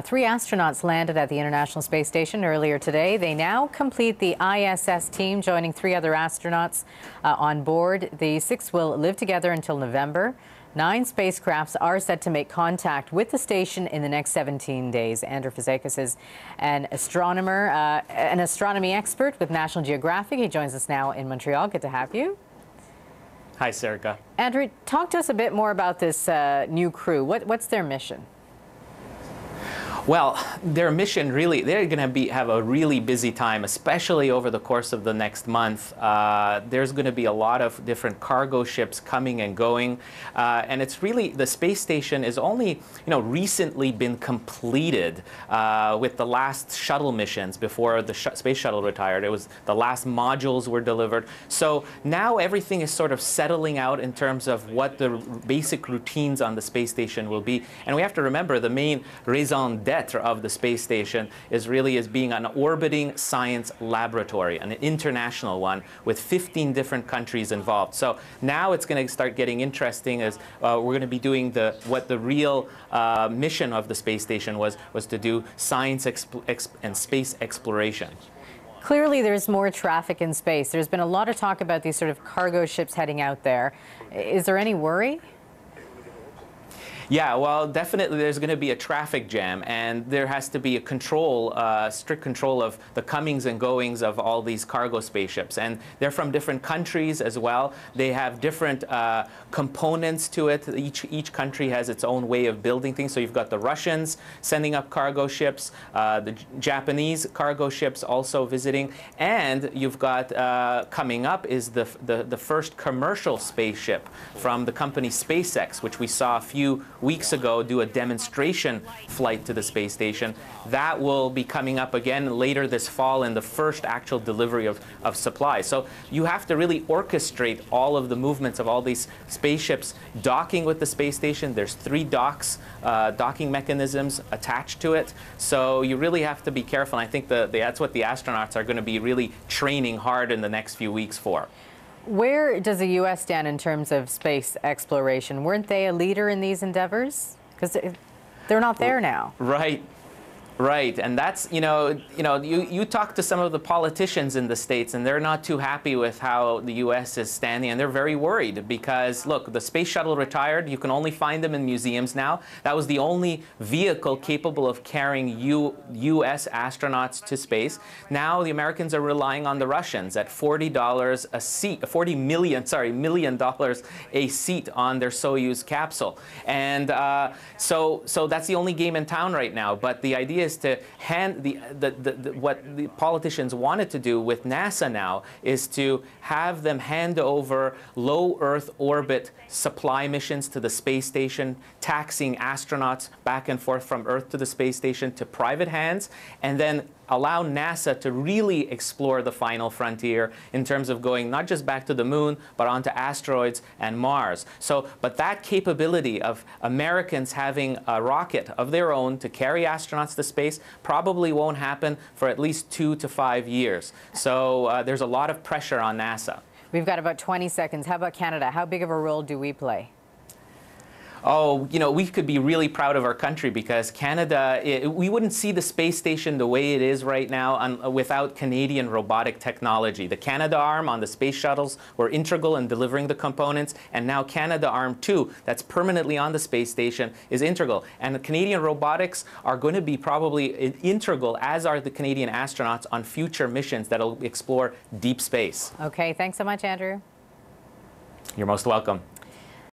Three astronauts landed at the International Space Station earlier today. They now complete the ISS team, joining three other astronauts on board. The six will live together until November. 9 spacecrafts are set to make contact with the station in the next 17 days. Andrew Fazakis is an astronomer, an astronomy expert with National Geographic. He joins us now in Montreal. Good to have you. Hi, Sarika. Andrew, talk to us a bit more about this new crew. What's their mission? Well, their mission really, they're going to have a really busy time, especially over the course of the next month. There's going to be a lot of different cargo ships coming and going. And it's really, the space station is only, recently been completed with the last shuttle missions before the space shuttle retired. It was the last modules were delivered. So now everything is sort of settling out in terms of what the basic routines on the space station will be. And we have to remember the main raison d'etre of the space station is being an orbiting science laboratory, an international one with 15 different countries involved. So now it's going to start getting interesting as we're going to be doing what the real mission of the space station was to do science and space exploration. Clearly, there's more traffic in space. There's been a lot of talk about these sort of cargo ships heading out there. Is there any worry? Yeah, well, definitely there's going to be a traffic jam, and there has to be a control, strict control of the comings and goings of all these cargo spaceships. And they're from different countries as well. They have different components to it. Each country has its own way of building things. So you've got the Russians sending up cargo ships, the Japanese cargo ships also visiting, and you've got coming up is the first commercial spaceship from the company SpaceX, which we saw a few weeks ago do a demonstration flight to the space station. That will be coming up again later this fall in the first actual delivery of supplies. So you have to really orchestrate all of the movements of all these spaceships docking with the space station. There's 3 docking mechanisms attached to it. So you really have to be careful. And I think that's what the astronauts are going to be really training hard in the next few weeks for. Where does the U.S. stand in terms of space exploration? Weren't they a leader in these endeavors? Because they're not there now. Right. Right, and that's, you talk to some of the politicians in the States, and they're not too happy with how the U.S. is standing, and they're very worried because, look, the space shuttle retired. You can only find them in museums now. That was the only vehicle capable of carrying U.S. astronauts to space. Now the Americans are relying on the Russians at $40 a seat, $40 million a seat on their Soyuz capsule, and so that's the only game in town right now. But the idea is to hand what the politicians wanted to do with NASA now is to have them hand over low Earth orbit supply missions to the space station, taxiing astronauts back and forth from Earth to the space station to private hands, and then allow NASA to really explore the final frontier in terms of going not just back to the moon, but onto asteroids and Mars. But that capability of Americans having a rocket of their own to carry astronauts to space probably won't happen for at least 2 to 5 years. So there's a lot of pressure on NASA. We've got about 20 seconds. How about Canada? How big of a role do we play? Oh, we could be really proud of our country because Canada, we wouldn't see the space station the way it is right now without Canadian robotic technology. The Canada arm on the space shuttles were integral in delivering the components, and now Canada arm 2, that's permanently on the space station, is integral. And the Canadian robotics are going to be probably integral, as are the Canadian astronauts, on future missions that will explore deep space. Okay, thanks so much, Andrew. You're most welcome.